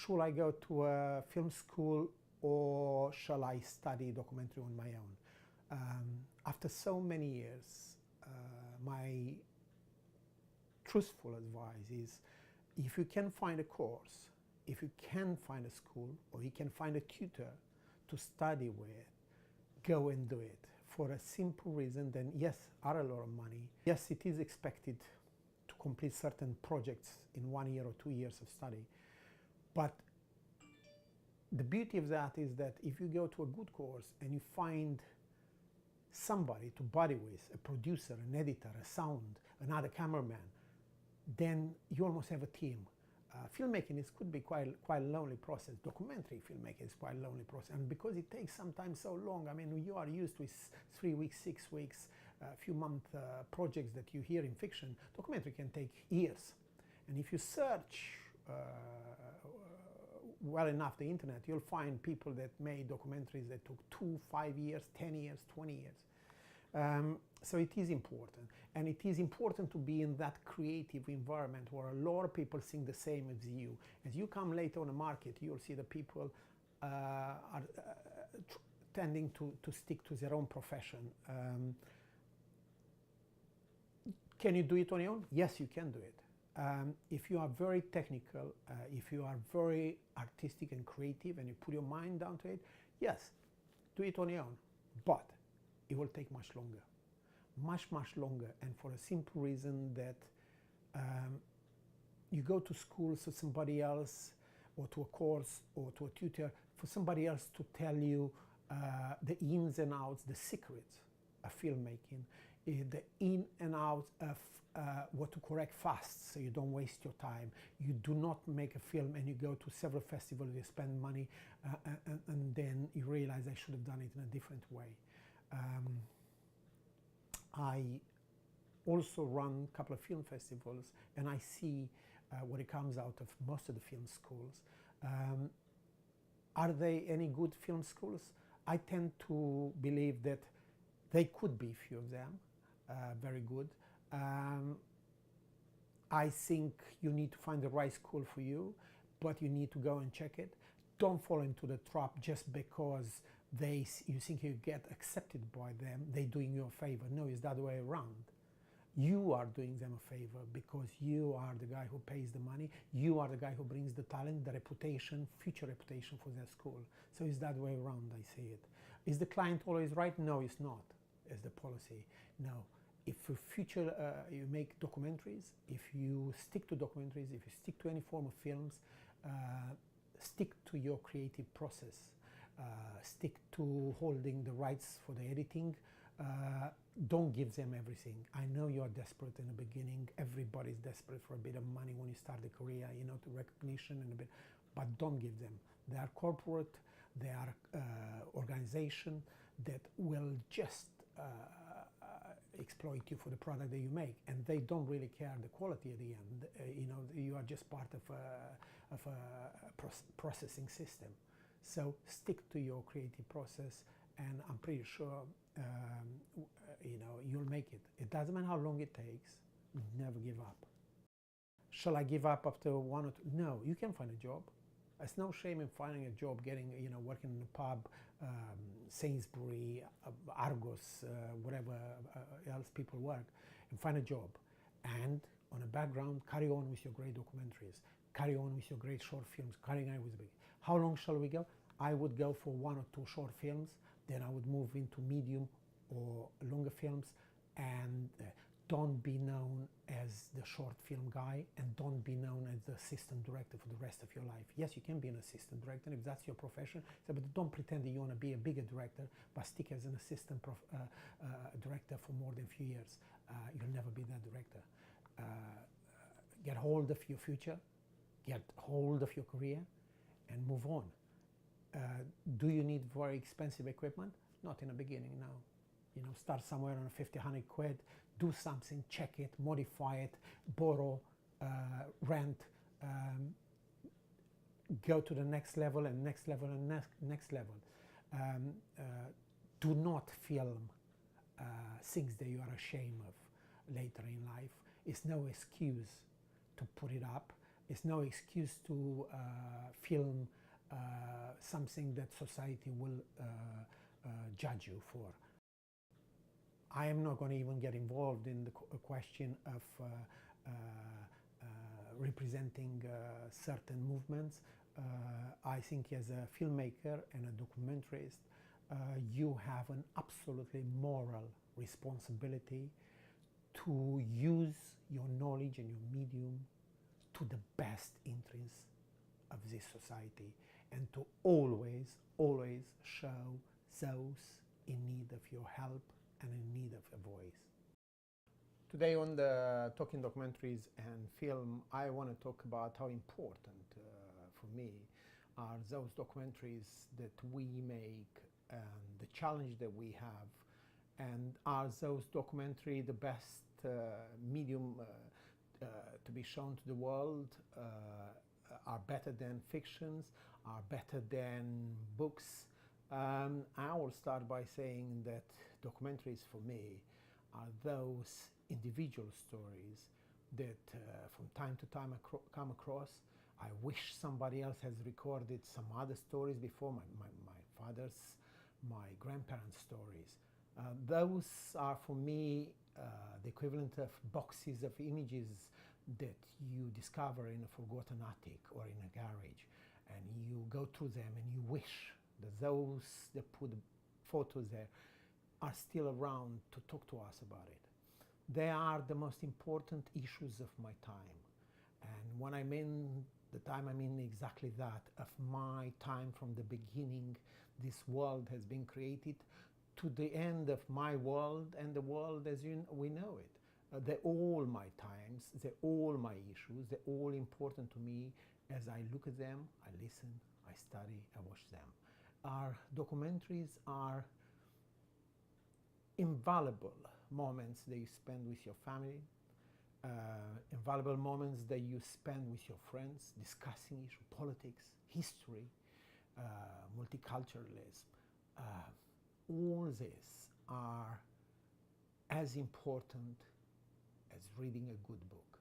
should I go to a film school or shall I study documentary on my own? After so many years, my truthful advice is, if you can find a course, if you can find a school, or you can find a tutor to study with, go and do it. For a simple reason, then yes, are a lot of money. Yes, it is expected to complete certain projects in 1 year or 2 years of study. But the beauty of that is that if you go to a good course and you find somebody to buddy with, a producer, an editor, a sound, another cameraman, then you almost have a team. Filmmaking could be quite a lonely process. Documentary filmmaking is quite a lonely process, and because it takes sometimes so long. I mean, you are used with 3 weeks, 6 weeks, a few month projects that you hear in fiction. Documentary can take years, and if you search well enough the internet, you'll find people that made documentaries that took 2, 5 years, 10 years, 20 years. So it is important, and it is important to be in that creative environment where a lot of people think the same as you. As you come later on the market, you'll see the people are tending to stick to their own profession. Can you do it on your own? Yes, you can do it. If you are very technical, if you are very artistic and creative and you put your mind down to it, yes, do it on your own. But it will take much longer, much longer, and for a simple reason that you go to school so somebody else, or to a course, or to a tutor, for somebody else to tell you the ins and outs, the secrets of filmmaking, the in and outs of what to correct fast so you don't waste your time. You do not make a film and you go to several festivals, you spend money, and then you realize I should have done it in a different way. I also run a couple of film festivals, and I see what it comes out of most of the film schools. Are they any good film schools? I tend to believe that they could be, few of them, very good. I think you need to find the right school for you, but you need to go and check it. Don't fall into the trap just because you think you get accepted by them, they're doing you a favor. No, it's the other way around. You are doing them a favor because you are the guy who pays the money, you are the guy who brings the talent, the reputation, future reputation for their school. So it's that way around, I see it. Is the client always right? No, it's not, as the policy. No. If for future you make documentaries, if you stick to documentaries, if you stick to any form of films, stick to your creative process. Stick to holding the rights for the editing. Don't give them everything. I know you are desperate in the beginning. Everybody's desperate for a bit of money when you start a career, you know, to recognition and a bit, but don't give them. They are corporate, they are organization that will just exploit you for the product that you make, and they don't really care the quality at the end. You know, you are just part of a processing system. So stick to your creative process, and I'm pretty sure you know, you'll make it. It doesn't matter how long it takes. Never give up. Shall I give up after 1 or 2? No, you can find a job. There's no shame in finding a job, getting, you know, working in a pub, Sainsbury, Argos, whatever else people work, and find a job. And on a background, carry on with your great documentaries, carry on with your great short films, carry on with big. How long shall we go? I would go for 1 or 2 short films, then I would move into medium or longer films, and don't be known as the short film guy, and don't be known as the assistant director for the rest of your life. Yes, you can be an assistant director if that's your profession, but don't pretend that you want to be a bigger director, but stick as an assistant director for more than a few years. You'll never be that director. Get hold of your future, get hold of your career, and move on. Do you need very expensive equipment? Not in the beginning, no. You know, start somewhere on 50, 100 quid, do something, check it, modify it, borrow, rent, go to the next level and next level and next level. Do not film things that you are ashamed of later in life. It's no excuse to put it up. It's no excuse to film something that society will judge you for. I am not going to even get involved in the question of representing certain movements. I think as a filmmaker and a documentarist, you have an absolutely moral responsibility to use your knowledge and your medium to the best interests of this society, and to always show those in need of your help and in need of a voice. Today on the Talking Documentaries and Film, I want to talk about how important for me are those documentaries that we make and the challenge that we have, and are those documentaries the best medium to be shown to the world, are better than fictions, are better than books. I will start by saying that documentaries for me are those individual stories that from time to time I come across. I wish somebody else has recorded some other stories before, my father's, my grandparents' stories. Those are for me the equivalent of boxes of images that you discover in a forgotten attic or in a garage, and you go through them and you wish that those that put photos there are still around to talk to us about it. They are the most important issues of my time, and when I mean the time, I mean exactly that, of my time from the beginning this world has been created to the end of my world and the world as we know it. They're all my times, they're all my issues, they're all important to me. As I look at them, I listen, I study, I watch them. Our documentaries are invaluable moments that you spend with your family, invaluable moments that you spend with your friends, discussing issues, politics, history, multiculturalism. All these are as important as reading a good book.